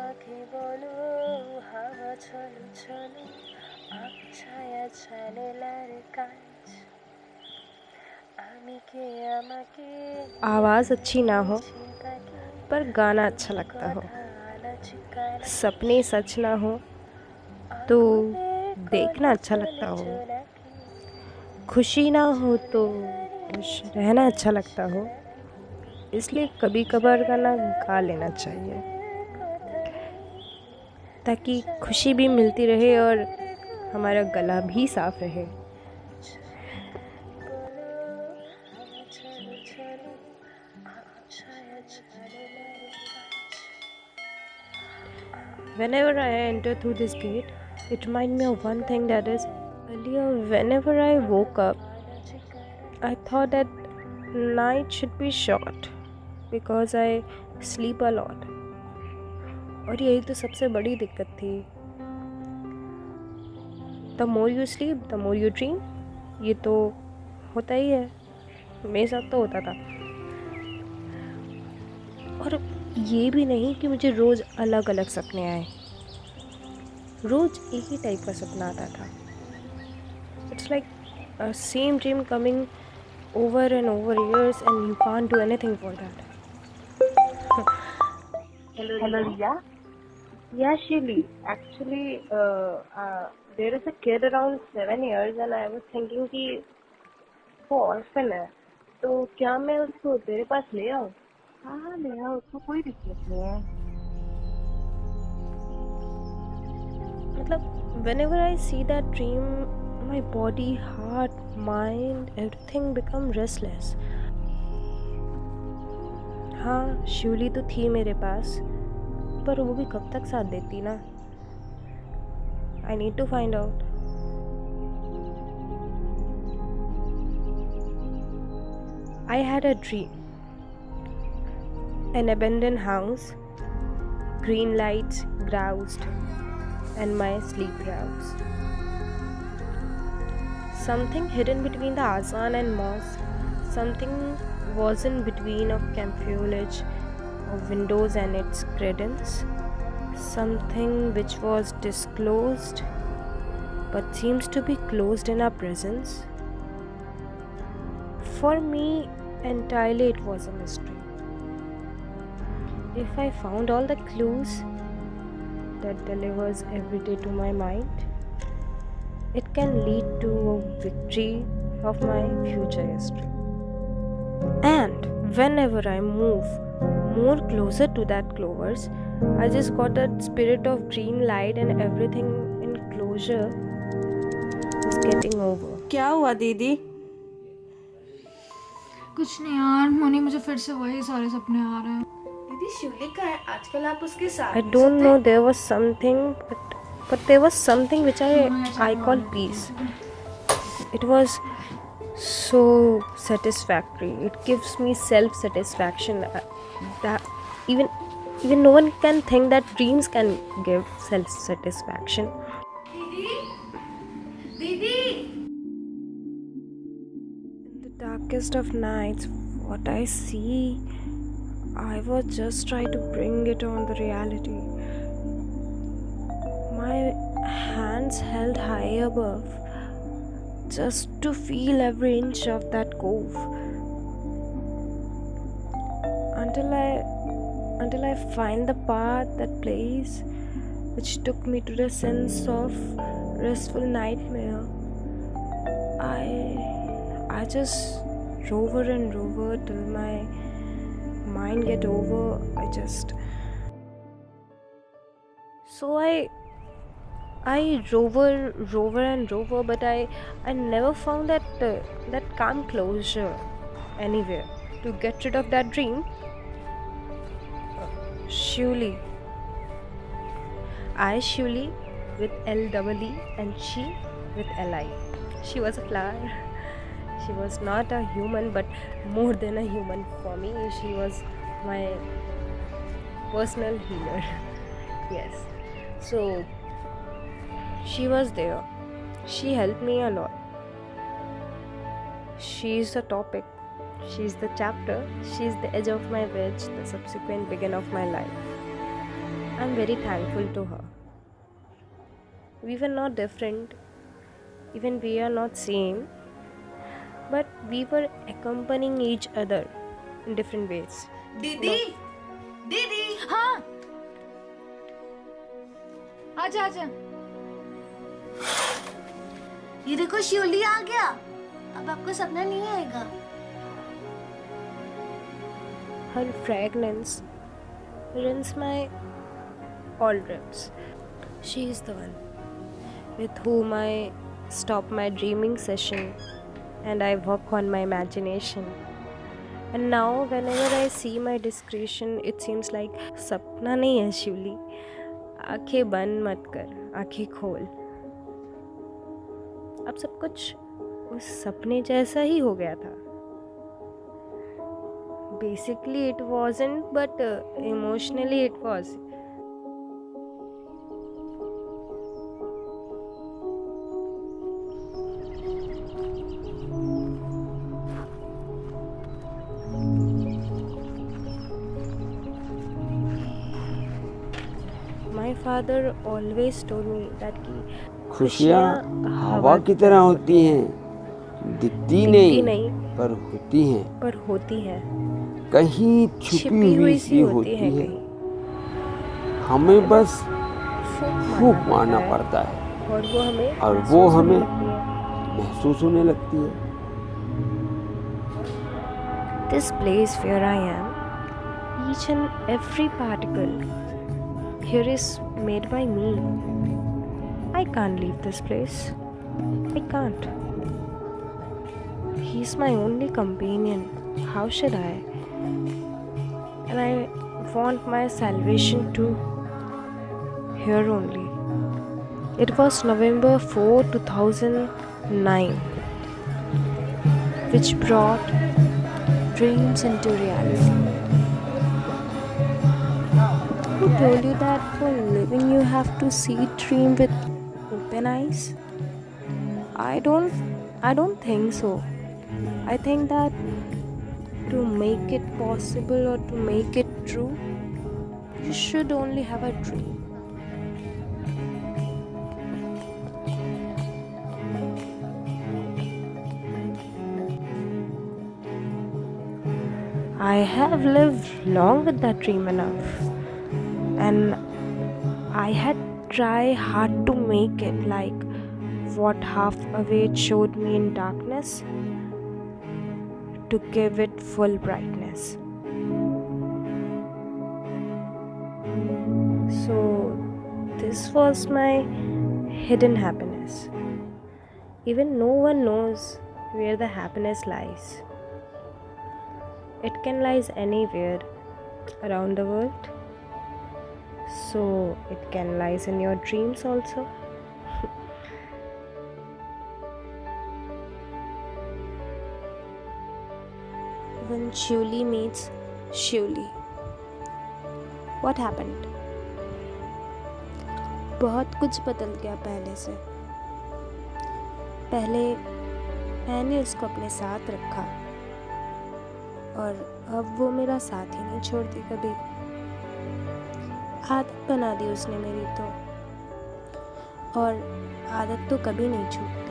আমাকে বলো হাওয়া চলো চলো ছায়া জানালার কাজ আমি কে আমাকে आवाज़ अच्छी ना हो চিন্তাকে पर गाना अच्छा लगता हो, কথা নাচিকানা सपने सच ना हो तो আগুনের देखना কোণে अच्छा लगता চলে हो, জোনাকি खुशी ना हो तो চলে দাঁড়িয়ে खुश रहना अच्छा लगता চলে हो। দাঁড়িয়ে इसलिए कभी कभार गाना गा लेना चाहिए ताकि खुशी भी मिलती रहे और हमारा गला भी साफ रहे। Whenever I enter through this gate, it reminds me of one thing, that is, earlier whenever I woke up, I thought that night should be short because I sleep a lot. और यही तो सबसे बड़ी दिक्कत थी। The more you sleep, the more you dream. ये तो होता ही है, मेरे साथ तो होता था। और ये भी नहीं कि मुझे रोज़ अलग अलग सपने आए, रोज़ एक ही टाइप का सपना आता था। It's like same dream coming over and over years and you can't do anything for that. Hello Hello, Riya. Ria. Yeah, Shili. Actually, there is a kid around 7 years and I was thinking कि वो orphan है, तो क्या मैं उसको तेरे पास ले आऊँ? हाँ ले आओ, उसको कोई दिक्कत नहीं है। मतलब whenever I see that dream, my body, heart, mind, everything become restless. हाँ, शिवली तो थी मेरे पास, पर वो भी कब तक साथ देती ना। I need to find out. I had a dream. An abandoned house, green lights groused, and my sleep roused. Something hidden between the azan and mosque, something was in between of camp foliage, of windows and its credence, something which was disclosed but seems to be closed in our presence. For me, entirely it was a mystery. If I found all the clues that delivers every day to my mind, it can lead to a victory of my future history. And whenever I move more closer to that clovers, I just got that spirit of green light and everything in closure is getting over. क्या हुआ दीदी? कुछ नहीं यार मोनी, मुझे फिर से वही सारे सपने आ रहे हैं। दीदी शिवली कहाँ है? आजकल आप उसके साथ I don't know, there was something, but there was something which I call peace. It was so satisfactory. It gives me self-satisfaction that even no one can think that dreams can give self-satisfaction. दीदी In the darkest of nights, what I see, I was just trying to bring it on the reality. My hands held high above, just to feel every inch of that cove. Until I find the path, that place, which took me to the sense of restful nightmare. I just rover and rover till my mind get over. So I rover and rover, but I never found that calm closure anywhere to get rid of that dream. Shuli, Shuli with L-E-E and she with L-I. She was a flower. She was not a human, but more than a human for me. She was my personal healer. Yes. So she was there. She helped me a lot. She's the topic. She's the chapter. She's the edge of my wedge, the subsequent begin of my life. I'm very thankful to her. We were not different, even we are not same, but we were accompanying each other in different ways. दीदी दीदी हाँ आजा आजा। ये देखो शिवली आ गया। अब आपको सपना नहीं आएगा। Her fragrance runs my all trips. She is the one with whom I stop my dreaming session and I work on my imagination. And now, whenever I see my discretion, it seems like सपना नहीं है शिवली, आंखें बंद मत कर, आंखें खोल। अब सब कुछ उस सपने जैसा ही हो गया था। Basically it wasn't, but emotionally it was. My father always told me that कि खुशियाँ हवा की तरह होती हैं, दिखती नहीं पर होती हैं, पर होती हैं, कहीं छुपी हुई सी होती है, हमें बस फूंक मारना पड़ता है और वो हमें महसूस होने लगती है। This place where I am, each and every particle here is made by me. I can't leave this place. I can't. He's my only companion. How should I? And I want my salvation too. Here only. It was November 4, 2009, which brought dreams into reality. Who told you that for living you have to see dream with open eyes? I don't think so. I think that to make it possible or to make it true, you should only have a dream. I have lived long with that dream enough, and I had tried hard to make it like what half away it showed me in darkness, to give it full brightness. So this was my hidden happiness. Even no one knows where the happiness lies. It can lies anywhere around the world. So it can lies in your dreams also. When Shivli meets Shivli, what happened? बहुत कुछ बदल गया पहले से। पहले मैंने उसको अपने साथ रखा और अब वो मेरा साथ ही नहीं छोड़ती कभी। आदत बना दी उसने मेरी तो, और आदत तो कभी नहीं छूटती।